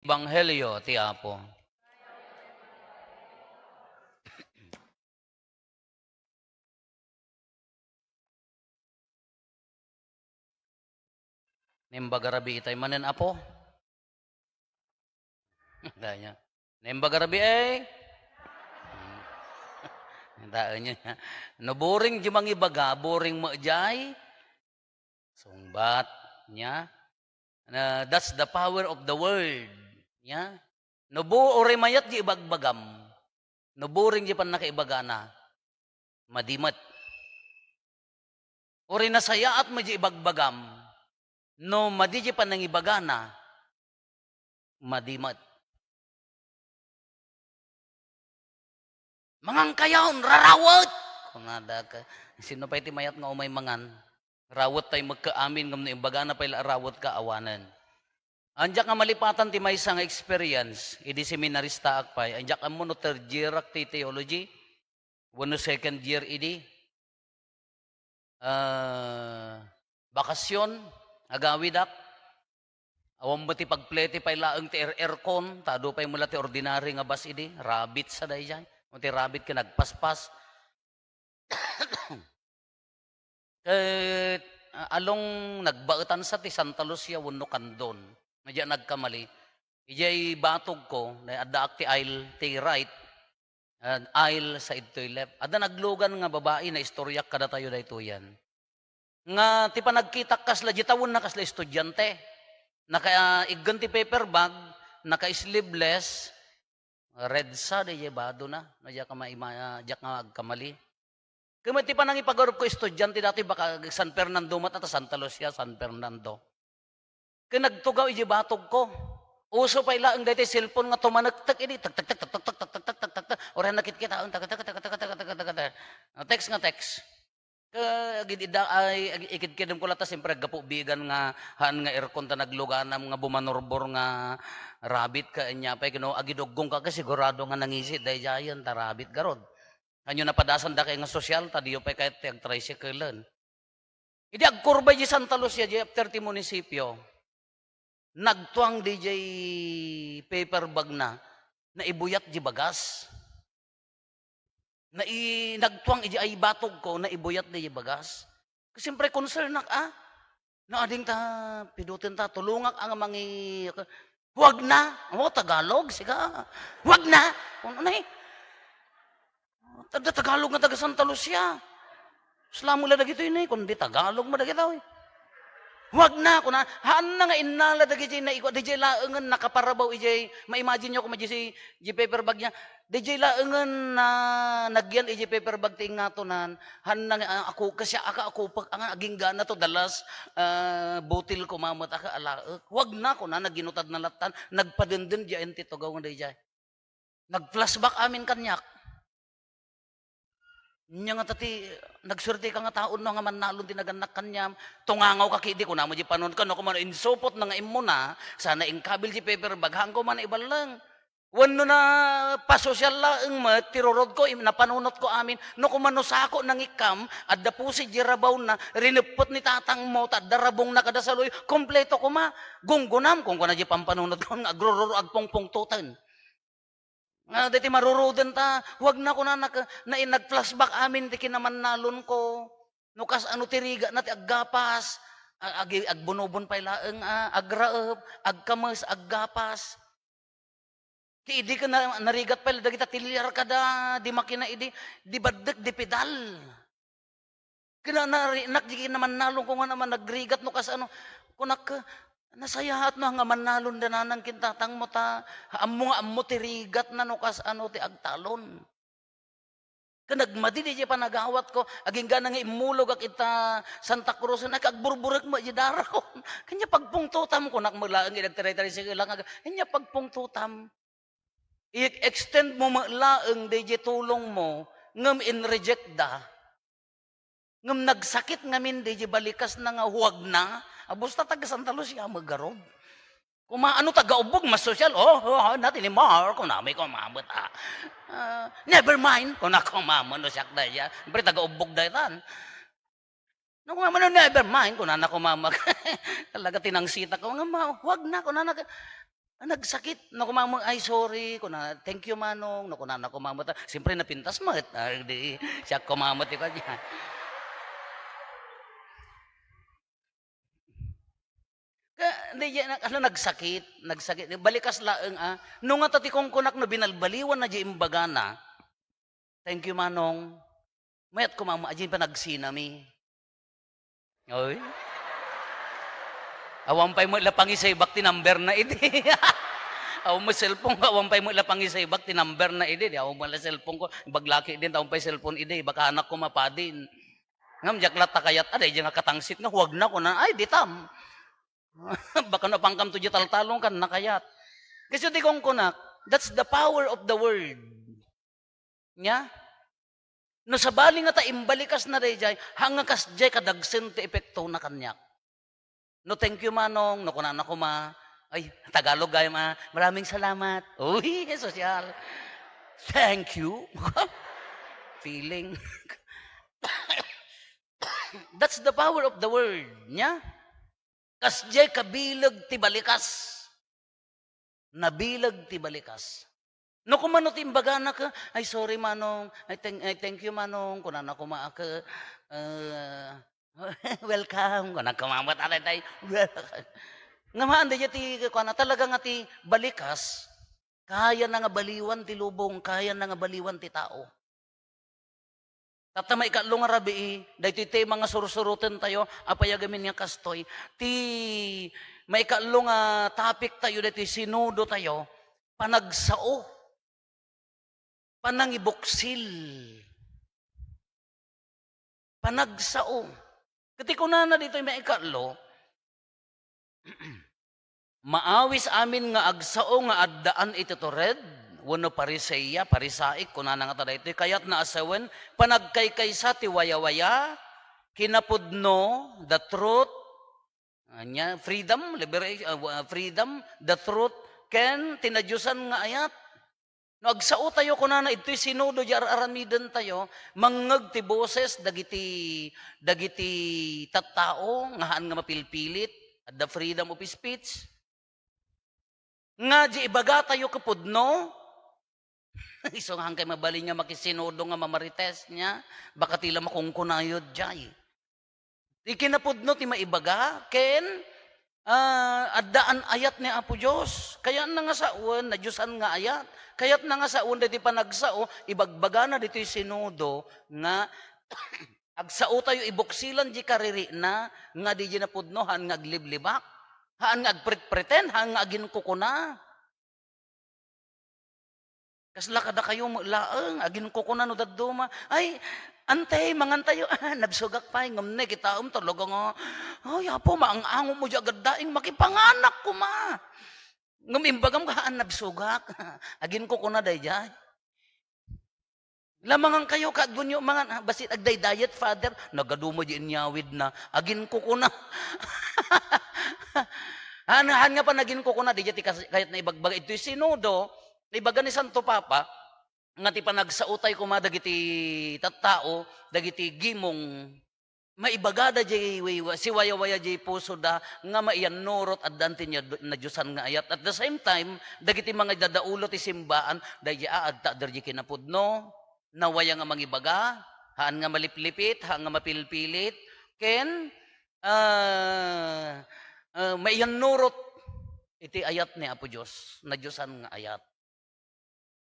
Ebanghelyo ti Apo. Nimbagarabi itay manen Apo. Danya. Nimbagarabi ay. Daan niya. No boring di mangibaga, boring mo jay. Sungbat niya. That's the power of the word. Niya. No ore mayat di ibagbagam. No boring di pan nakaibagana. Madimat. Ore nasaya at mo di ibagbagam. No madi di pan nangibagana. Madimat. Mangang kayaon, rarawat! Kung nada ka, sino pa iti mayat nga umay mangan, rawat tayo magkaamin, ngam na imbaga na pala rawat ka, awanan. Andiyak nga malipatan ti may isang experience, idi seminarista akpay, andiyak ang no third year ti theology, wano second year idi, bakasyon, agawidak, awang mo ti pagplete pay laeng ti aircon, tado pay mula ti ordinary nga bas idi, rabbit sa day dyan. Munti rabbit ka nagpaspas. Along nagbaetan sa ti Santa Lucia wenno kandon. Nadya nagkamali. Ijay batog ko na adda ti aisle ti right. Aisle sa ito'y left. Ada naglugan nga babae na istoryak kada tayo dayto yan. Nga ti panagkita kasla jitawon na kasla estudyante. Naka iggan ti paper bag, naka sleeveless. Red sa de bado na nadya ka jak nga agkamali. Kumati pa nang ipagarup ko estudyante dati baka San Fernando mata Santa Lucia San Fernando. Kaya nagtugaw iji batog ko. Uso pa ila ang dati cellphone nga tumanagtak ini tak tak tak tak tak tak tak tak tak tak tak ora nakit-kita ang tak tak tak tak tak tak tak text nga text. Gidida ay ikid-kidem ko lata siyempre gapo bigan nga han nga aircon ta nagluganam nga bumanorbor nga rabbit ka nya pay kino agidugong ka kasi sigurado nga nangisit day jayan ta rabbit garod. Kanyo napadasan da kay nga sosyal ta diyo pay kay ag tricyclean. Idi agkurba di Santa Lucia di after ti munisipyo. Nagtuang DJ paper bag na ibuyat di bagas. Nagtuang iji ay batog ko na ibuyat na bagas. Kasi siyempre concern nak na ading ta pidutin ta tulungak ang mangi huwag na. Tagalog siga. Huwag na. Ano na Tagalog nga taga Santa Lucia. Slamo la dagito yun kundi Tagalog mo dagito Huwag na ko na haan na nga inala dagiti na iko DJ laengen nakaparabaw ijay ma-imagine nyo kung si paper bag niya DJ laengen na nagyan ijay paper bag ting ngatonan han na ako kasi ako pag ang aging gana to dalas butil ko mamot aka alaek huwag na ko na naginutad na latan nagpadenden di enti to gawon DJ nag-flashback amin kanyak nya nga tati nagsurti ka nga taon no nga manalon tinaganak kanyam tungangaw ka kidi ko namo di panon ka no ko man insupot na nga immo na sana ingkabil di paper baghang ko man ibalang wenno na pasosyal laeng met tirorod ko napanunot ko amin no ko man sako nang ikam adda pusi di rabaw na rinepot ni tatang mo tadda rabong na kada saloy kompleto ko ma gunggunam kung kuna di pampanunot ko agrororo agpongpong tutan dati maruruden ta, huwag na ko na nag-flashback amin, di kinaman nalon ko. Nukas ano tiriga na ti aggapas, agbunobon pa ilaeng, agraep, agkamas, aggapas. Ti idi ka na narigat pa ila, kita tilyar ka da, di makina idi, di badek, di pedal. Kina di naman nalon ko nga naman nagrigat, nukas ano, kunak nasayahat no nga manalon na nang kintatang mo ta ammo tirigat na no kas ano ti agtalon kanagmadi di pa nagawat ko aging gana nga imulog ak ita Santa Cruz na kagburburek mo di daraw kanya pagpungtutam ko nak maglaang idagtari-tari sige lang kanya pagpungtutam i-extend mo maglaang di tulong mo ngam in reject da ngam nagsakit ngamin di balikas na nga huwag na Abusta taga Santa Lucia maggarod. Kung ano taga-ubog, mas social, natin ni Mar, kung namin ko mamot, never mind, kung ako mamot, no siyak na yan. Siyempre, taga-ubog na yan. No, kung naman, never mind, kung nanak ko mamag, talaga tinangsita ko, huwag na, kung nanak, Nagsakit na kumamang, ay sorry, kuna, thank you manong, na kuna na kumamot. Siyempre napintas mo, di siya kumamot ko niya. Di nagsakit, balikas laeng nung nga tati kong kunak no binalbaliwan na di imbagana, thank you manong, mayat kumama, aji pa nagsinami. Oy. Awampay mo ilapangisay bak ti number na idi. Aw mo cellphone ko, awampay mo ilapangisay bak ti number na idi. Aw mo la cellphone ko, baglaki din awampay cellphone idi, baka anak ko mapadin. Ngam jaklat ta kayat aday nga katangsit nga huwag na ko na ay ditam. Baka na pangkam to taltalong kan nakayat. Kasi di kong kunak, that's the power of the word. Nya? No sa bali nga ta imbalikas na dayjay, hanga kas jay kadagsen ti epekto na kanyak. No, thank you manong, no kunan ako ay, Tagalog gaya maraming salamat. Uy, sosyal. Thank you. Feeling. That's the power of the word, nya? Kasjay kabilag ti balikas. Nabilag ti balikas. No kumano timbaga na ka, ay sorry manong, ay thank you manong, kunan ako maaka, welcome, kunan kumamat alay tay. Nga maan da ti kuana talaga nga ti balikas, kaya na nga baliwan ti lubong, kaya na nga baliwan ti tao. Tata may ikatlo nga rabi, dahil ti mga sursurutin tayo, apayagamin nga kastoy, ti may ikatlo nga topic tayo, dahil ti sinudo tayo, panagsao, panangibuksil, panagsao. Kati ko na dito may ikatlo, maawis amin nga agsao nga addaan iti tured, wano pariseya, parisaik, kunana nga tada ito, kayat na asawen, panagkaykaysa ti waya-waya, kinapudno, the truth, freedom, liberation, freedom, the truth, ken tinadyusan nga ayat. No agsao tayo kunana ito'y sinudo di aramiden tayo, mangeg ti boses dagiti tattao ngahan nga mapilpilit at the freedom of speech. Nga di ibaga tayo kapudno, iso nga kay mabali nga makisinudo nga mamarites niya, baka tila makungkunayod jay. Ikinapudno ti maibaga, ken addaan ayat ni Apo Diyos. Kaya na nga saon, na Diyosan nga ayat. Kaya't na nga saon, diti panagsao, ibagbaga na diti sinudo, nga agsao tayo ibuksilan di kariri na, nga di napudnohan, nga agliblibak. Haan nga agpret-preten, haan nga agin kukuna. Kasla kada kayo laeng, agin kukuna no dadduma. Ay, antay, mangantayo, nabsugak pa, ngamne, kita talaga nga, ay, apo, maang-ango mo di agad daing, makipanganak ko ma. Ngumimbagam kaan nabsugak, agin kukuna day jay. Lamangan kayo, kagunyo, mga, basit agday diet, father, nagadumo di inyawid na, agin kukuna. Han nga pa nagin kukuna, di jay, kahit na ibagbaga, ito'y sinudo, ibaga ni Santo Papa, nga ti panagsautay kuma dagiti tattao, dagiti gimong maibagada jay si waya-waya jay puso da nga maiyan nurot at danti niya na Diyosan nga ayat. At the same time, dagiti mga dadaulo ti simbaan, dagiti aadta darji kinapudno, nawaya nga mangibaga, haan nga maliplipit, haan nga mapilpilit, ken maiyan nurot iti ayat ni Apo Diyos, na Diyosan nga ayat.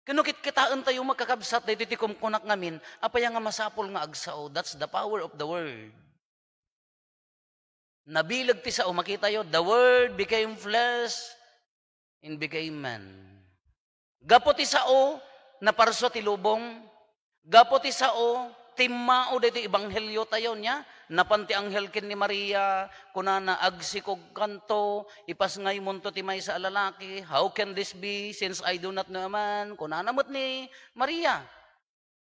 Kanukit kitaan tayo magkakabsat, dahil iti kumkunak ngamin, apaya nga masapol nga agsao, that's the power of the word. Nabilag ti sao, makita yo, the word became flesh and became man. Gapo ti sao, naparso ti lubong, gapo ti sao, timmao dito ibanghelyo tayo niya, napanti anghel kin ni Maria, kunana agsikog kanto, ipas ngay munto ti may sa lalaki, how can this be since I do not know man, kunana mo't ni Maria.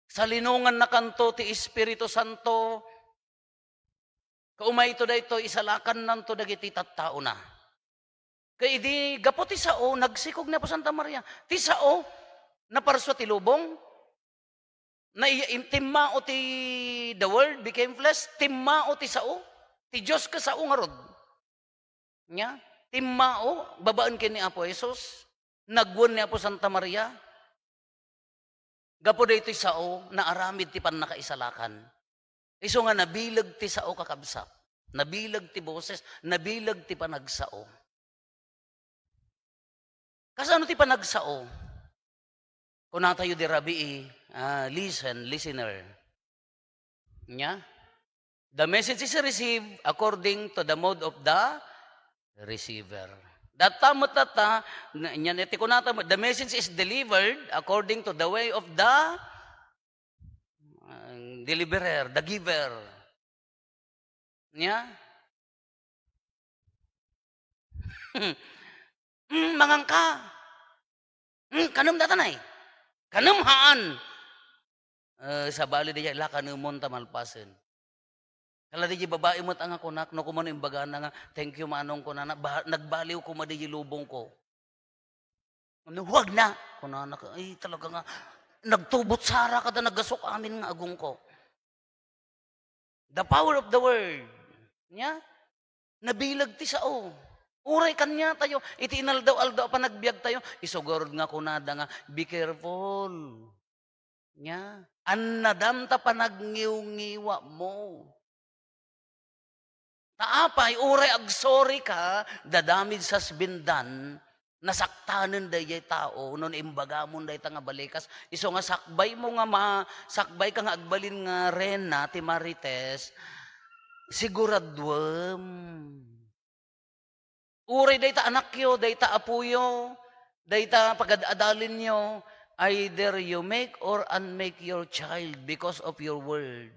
Sa linungan na kanto ti Espiritu Santo, kaumay ito da ito, isalakan nanto dagiti tattao na. Kaya di, gapo ti sao, nagsikog na po Santa Maria. Ti sao, naparso ti lubong, na timmao ti the word became flesh, timmao ti sao, ti Diyos ka sao nga rod. Nya? Timmao, babaan kini Apo Jesus, nagwon ni Apo Santa Maria, gapo daytoy sao, naaramid ti pan nakaisalakan. Iso nga nabilag ti sao kakabsat, nabilag ti boses, nabilag ti panagsao. Kasano ti panagsao? Kung natayo di rabi, listener. Nya? The message is received according to the mode of the receiver. Data matata, the message is delivered according to the way of the deliverer, the giver. Nya? Mangangka. Kanam datanay. Kanam haan. Sa bali di ila kanumon tamalpasen. Kala di babae mo ang ako nak, no kumano imbaga na nga, thank you manong ko na, nagbaliw ko madi lubong ko. Ano, huwag na. Kunana ka, ay talaga nga, nagtubot sara ka na naggasok amin nga agong ko. The power of the word. Nya? Nabilag ti sao. Uray kanya tayo. Iti inaldaw-aldaw pa nagbiag tayo. Isugurod nga kunada nga, be careful. Nya? Annadam ta panagniw-ngiwa mo. Taapay, uray agsorry ka, dadamid sa sbindan, nasaktanan day tao, nun imbaga mo day nga balikas, iso nga sakbay mo nga sakbay ka nga agbalin nga Rena, ti Marites, siguradwem. Uray day ta anak yo, day ta apuyo, day ta pagadadalin nyo, either you make or unmake your child because of your word.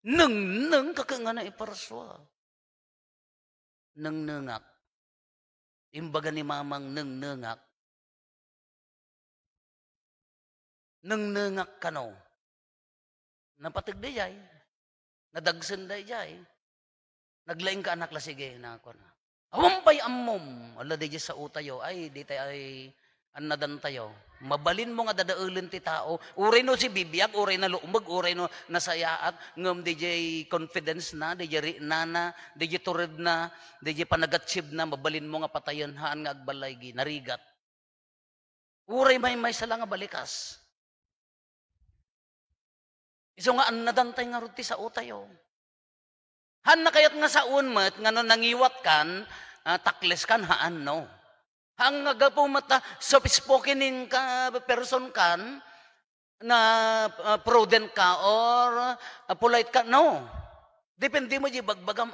Nang kakanga na iparswa. Nangak. Imbaga ni mamang nangak. Nangak ka no. Napatig day jay. Nadagsan day jay. Naglaing ka anak la sige na ako na. Awampay ammom. Ala day sa utayo. Ay, di tayo ay annadan tayo. Mabalin mo nga dadaulin ti tao. Uray no si bibiyag, uray na luumag, uray no nasayaat, ngam DJ confidence na, DJ nana, DJ turid na, DJ panagatsib na, mabalin mo nga patayon haan nga agbalay gi, narigat. Uray may sala nga balikas. Iso nga annadantay nga ruti sa utayo. Han na kayat nga sa unmat, nga no nangiwat kan, takles kan haan no. Hang agapumata soft-spoken ka person kan na prudent ka or polite ka. No. Depende mo di bagbagam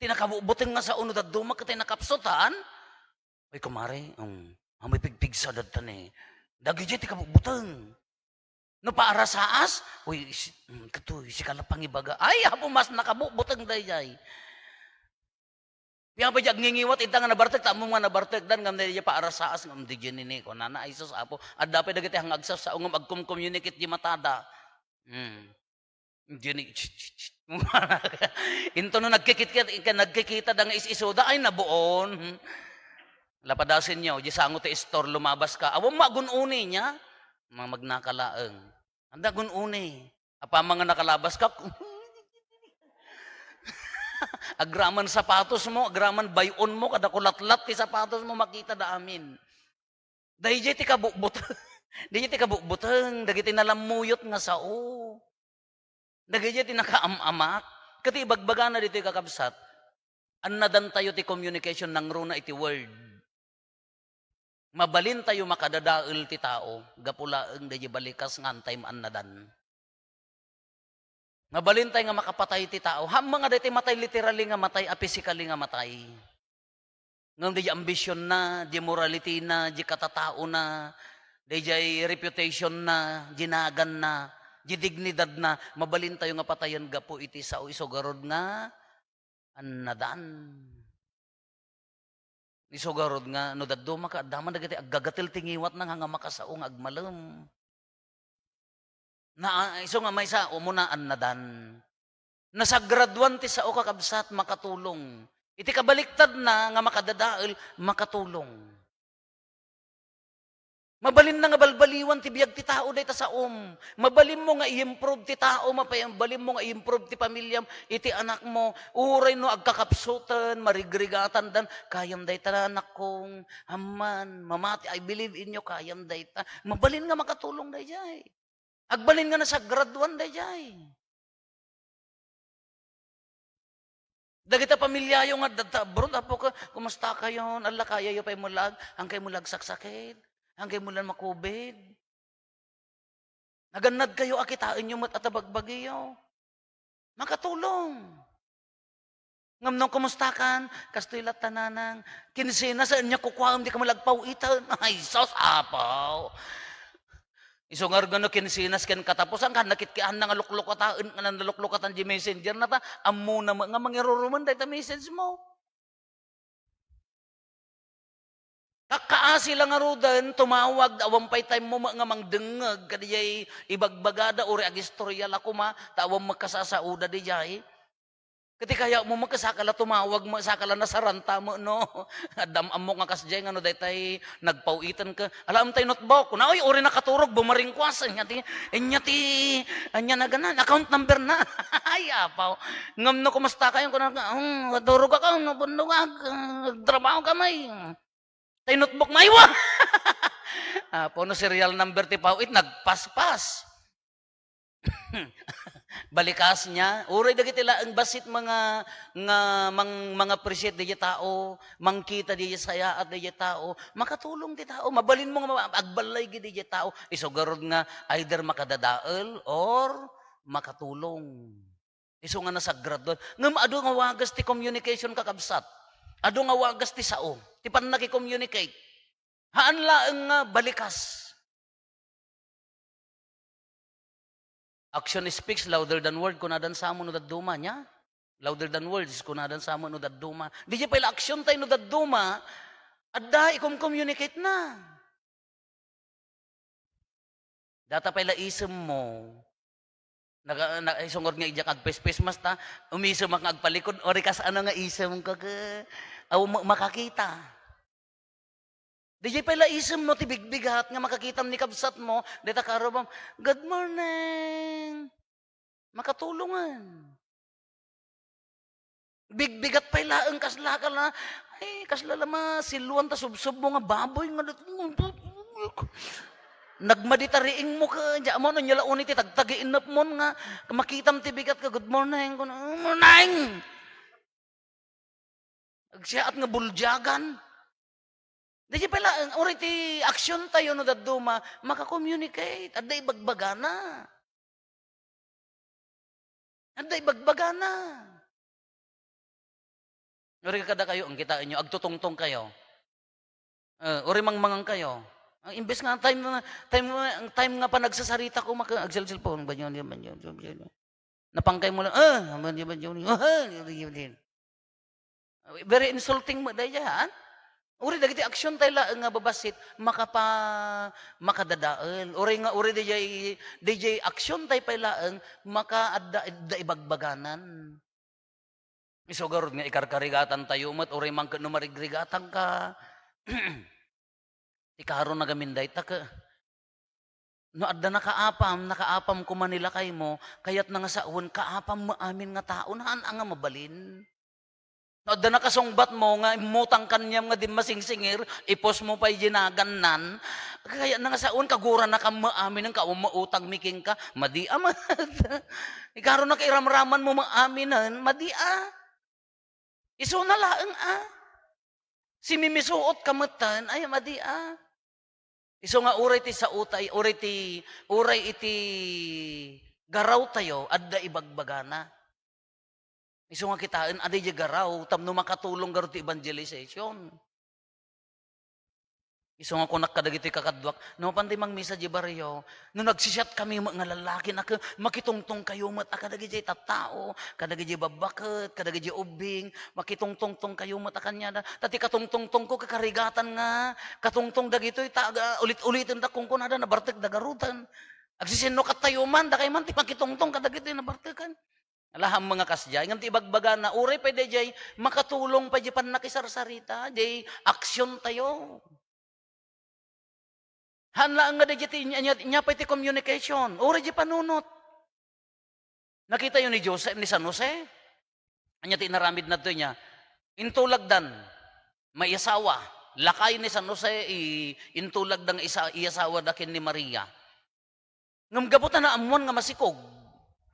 tinakabubuting nga sa uno at dumak ka tinakapsutan. Ay kumare, may pigpig sa datan eh. Dagi di kabubutang. No para sa as, uy, katoy, si kalapang ibaga. Ay, hapo mas nakabubutang dayay. Yang pa jag ngingiwat ita nga nabartek tamo nga nabartek dan ngam dayay para saas ngam di nini ko nana isos apo adda pa dagiti hangagsa sa ungam agkom-communicate di matada. Dini into no nagkikita da nga is-isoda ay nabuon. Lapadasin nyo, di sango ti store lumabas ka. Awam magununi niya, mga magnakalaeng. Anda gununi. Apa mga nakalabas ka, agraman sapatos mo, agraman bayon mo, kada kulatlat ti sapatos mo makita da amin. Dahil ti kabukbutang, dahil ti kabukbutang, dahil ti nalamuyot nga sao. Dahil ti nakaamak, kati ibagbaga na dito kakabsat, annadan tayo ti communication ng runa iti word. Mabalin tayo makadadael ti tao, gapulaeng dahil balikas ngantay annadan. Mabalin tayo nga makapatay ti tao. Mga dati matay literally nga matay, physically nga matay. Ngam di ambition na, di morality na, di katatao na, di reputation na, ginagan na, di dignidad na. Mabalin tayo nga patayan gapo iti sao isogarod nga annadan. Isogarod nga no daddo maka daman dagiti aggagatil tingiwat nang nga makasaong agmalem. Na iso nga may sa umunaan na dan. Nasagraduan ti sao kakabsat makatulong. Iti kabaliktad na nga makadadael makatulong. Mabalin na nga balbaliwan ti biyag ti tao day ta saom. Mabalin mo nga i-improve ti tao, mabalin mo nga i-improve ti pamilyam, iti anak mo. Uray no agkakapsutan, marigrigatan dan, kayam day ta anak kong, aman, mamati, I believe in you, kayam day ta. Mabalin nga makatulong day jay. Agbalin nga na sa graduan day jay. Dagita pamilya yung nga, bro, apo ka, kumusta kayo? Allah, kaya yung pa'y mulag, ang kayo mulag saksakit. Hanggang mulan makubid. Naganad kayo, akitain nyo mat atabagbagyo. Makatulong. Ngam nung kumustakan, kastoy latananang, kinsina sa inya kukwam, di ka malagpaw itan. Ay, sos, apaw. Isungar gano kinsinas ken katapusan kan nakitkian nga luklukatan nga naluklukatan di messenger na ta ammo na nga mangiruruman dayta message mo. Kakaasi lang nga rudan, tumawag, awampay time mo nga mangdengag, kadiyay ibagbagada, uri agistorya la kuma, tawang magkasasauda di jay. Kati kaya mo magkasakala tumawag mo, sakala nasaranta mo, no? Adamam mo nga kasjay, nga no, daytay nagpawitan ka. Alam tayo notebook, na, oy, uri nakaturog, bumaringkwas, anya na ganan, account number na. Ay, apaw. Ngam no, kumusta kayo, turog ka, nabundungag, trabaho ka may. Tay notebook maywa. Puno serial number ti pauit nagpaspas. Balikas niya, uray dagiti laeng basit mga appreciate di tao, mangkita di saya at di tao, makatulong di tao, mabalin mo nga agbalay gid di tao, isugarod nga either makadadael or makatulong. Isu nga nasagrad doon. Ngam adu nga wagas ti communication kakabsat. Ado nga wagas ti sao, ti pan naki-communicate. Haan laeng nga balikas. Action speaks louder than word, kunadan sa mo no daduma niya. Louder than words, kunadan sa mo no daduma. Di siya pala action tayo no daduma, adda ikom-communicate na. Data pala isem mo, isungod nga ijak agpes-pes mas ta, umisem ang agpalikod, ori kas ano nga isem ka makakita. Di jay pala isem mo, tibigbigat nga makakitam ni kabsat mo, dita karobam, good morning, makatulungan. Bigbigat pala ang kasla ka na, ay kasla lama, siluan ta subsub mo nga baboy, nga nagmaditariing mo ka, diya mo, nyala uniti, tagtagiin na mo nga, makitam tibigat ka, good morning, good morning! Agsiyaat nga buljagan. Di pala, uri ti action tayo no daduma, makakommunicate, at day bagbagana. At day bagbagana. Uri kada kayo, ang kitain nyo, agtutungtong kayo. Uri mangmangang kayo. Ang imbes nga time nga pa nagsasarita ko agsil-silpon ba yun napangkay mo lang very insulting mo dayan. Uri dagiti action tayo nga babasit makadadael. Uri DJ action tayo pala makaadda ibagbaganan. Isugarod nga ikarkarigatan tayo mat uri man no marigrigatan ka. Ikaron nagaminday ta ka. No adda nakaapam ko Manila kay mo, kayat na nga saon kaapam mo amin nga tao naan nga mabalin. No adda nakasungbat mo nga imutang kanyam nga din masingsingir, ipos mo pa'y ginaganan, kaya na nga saon kagura na ka maamin nga mautang miking ka, madia man. Ikaron na kairamraman mo maaminan, madia. Iso na laeng Si mimisuot kamatan, ay madia. Iso nga uray ti sa utay, uray iti garaw tayo, adda ibagbagana. Iso nga kitaan, aday di garaw, tamno makatulong garo ti evangelization. Iso nga kunak kadagiti kakadwak, no panday mang misa di baryo, no nagsisiyat kami nga lalaki na makitungtong kayo mat kadagiti tattao, kadagiti babaket, kadagiti ubing, makitungtong kayo mat kanya tati katungtong ko kakarigatan nga, katungtong dagitoy taga ulit-ulitin da kung kunada nabartek dagarutan. Agsisinno katayo man, da kay man ti makitungtong kadagiti nabartekan. Alaham mga kasjay, nganti ibagbaga na uray pa jay makatulong pa jay pan nakisarsarita, jay aksyon tayo. Hanla nga digiti nya pa iti communication. Uri di panunot. Nakita yun ni Jose, ni San Jose. Anya ti naramid na to niya. Intulagdan, may asawa. Lakay ni San Jose, intulagdan iasawa dakin ni Maria. Ngam gabutan na amuan nga masikog.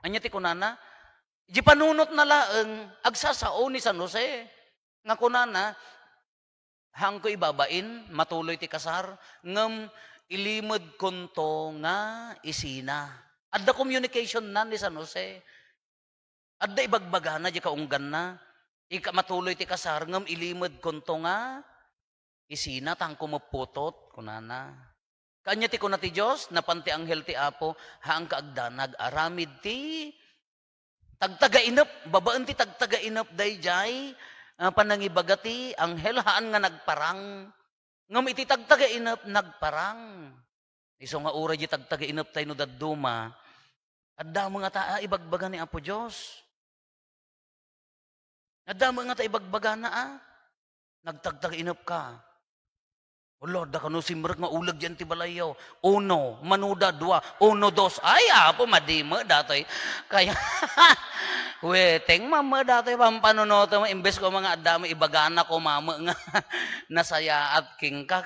Anya ti kunana, di panunot na laeng agsasao ni San Jose. Nga kunana, hang ko ibabain, matuloy ti kasar, ngam ilimod konto nga isina. Adda communication na ni San Jose. Adda ibagbaga na, di kaunggan na. Ika matuloy ti kasar, ngam ilimod konto nga isina, tang kumuputot, kunana. Kanya ti kuna ti Diyos, napanti anghel ti Apo, haang kaagdanag, aramid ti tagtaga-inap, babaan ti tagtaga-inap dayjay, panangibagati, anghel, haan nga nagparang. Ngam iti tagtaga-inap, nagparang. Iso nga ura di tagtaga-inap tayo no dadduma, adda mga taa ibagbaga ni Apo Diyos. Adda mga taa ibagbaga na nagtagtaga-inap ka. O Lord, da kanu simrek nga ulag dyan ti balayaw. Uno, manuda, dua, uno, dos. Ay, Apo, madima datoy. Kaya, weteng mama datoy pampanunoto mo. Imbes ko mga adamo, ibagana ko mama nga nasaya at king ka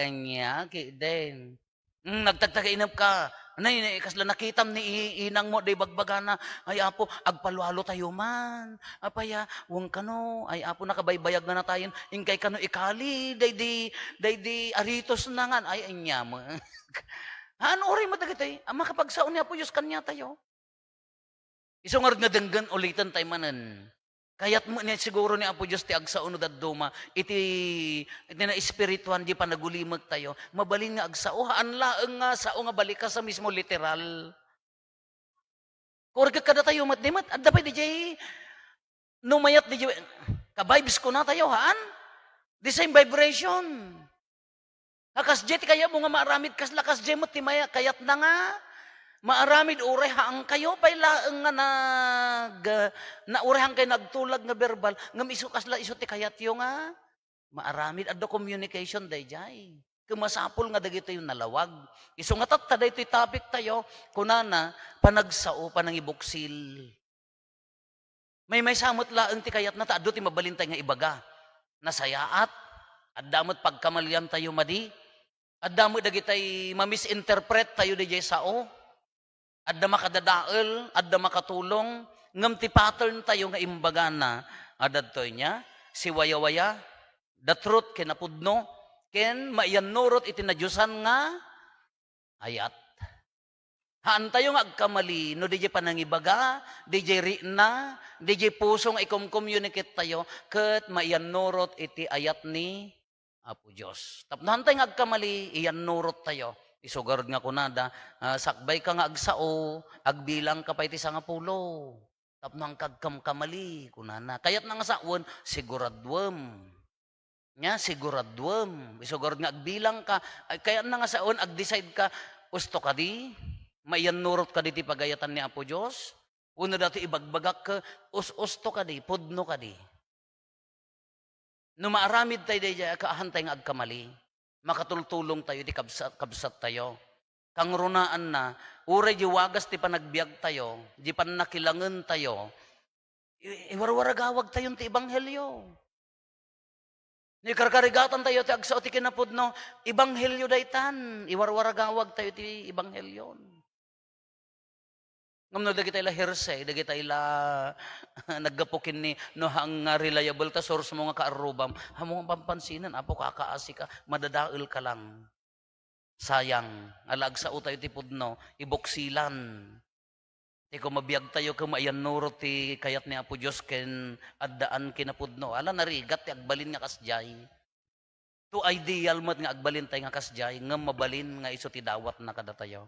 nya, din. Nagtagtaga-inap ka. Nay, kasla nakitam ni inang mo, day bagbagana. Ay, Apo, agpalwalo tayo man. Apaya, wong kano. Ay, Apo, nakabaybayag na tayo. Ingkay kano ikali. Day di aritos na nga. Ay, anya mo. Ano oray mo dagitay? Makapagsaon ni Apo Diyos kanya tayo. Isong nga denggan ulitan tayo manan. Kaya't mo niya siguro ni Apo Diyos ti agsaon at duma, iti na espirituan di pa nagulimag tayo, mabalin nga agsao, haan laeng nga sao nga balik ka sa mismo literal. Kurgat kada tayo matdimat, adda pa di jay, numayat di jay, ka-vibes ko na tayo, haan? The same vibration. Hakas jay, kaya mo nga maaramid kas lakas jay mo, timaya, kayat na nga, maaramid urehang kayo pay laeng nga na urehang kay nagtulag nga verbal ngam isu kasla isu ti kayatyo nga maaramid addo communication dayjay kumasapol nga dagito yung nalawag isu nga tatta daytoy topic tayo kunana panagsao panangibuksil may samot laeng ti kayat na ta addo ti mabalintay nga ibaga nasayaat addamot pagkamalian tayo madi addamot dagitay mamisinterpret tayo dayjay sao adda makadadael, adda makatulong, ngam ti pattern tayo nga imbaga na, adadtoy niya, si waya-waya, the truth kinapudno, ken maiyanurot iti nadyusan nga, ayat. Haan tayo nga agkamali, no DJ panangibaga, DJ rina, DJ puso nga ikom-communicate tayo, ket maiyanurot iti ayat ni Apo Diyos. Tapnahan tayo nga agkamali, iyanurot tayo. Isugard nga kunada, sakbay ka nga agsao, agbilang ka pa iti nga pulo. Tapnang kagkamkamali, kunana. Kayat nga saon, siguradwem. Nya, siguradwem. Isugard nga agbilang ka, kayat nga saon, agdecide ka, usto ka di, maiyanurot ka di ti pagayatan ni Apo Diyos. Una dati ibagbagak ka, usto ka di, pudno ka di. No maaramid tayo di, kaahantay nga agkamali. Makatultulong tayo, di kabsat tayo. Kang runaan na, uray di wagas ti panagbiag tayo, di panakilangan tayo, iwarwaragawag tayo ti Ebanghelyo. Ni karkarigatan tayo ti agsao ti kinapudno, Ebanghelyo daytan, iwarwaragawag tayo ti Ebanghelyon. Ngam no dagiti la hearsay, dagiti la naggapukin ni no hang reliable ta source mo nga kaarubam, hamo nga pampansinan apo kakaasi ka, madadael ka lang. Sayang, alag sa utay ti pudno, ibuksilan. Ti ko mabiyag tayo ko maiyanurot ti kayat ni Apo Diyos ken addaan kinapudno. Ala narigat ti agbalin nga kasjay. To ideal mat nga agbalin tayo nga kasjay, ngam mabalin nga iso ti dawat na kada tayo.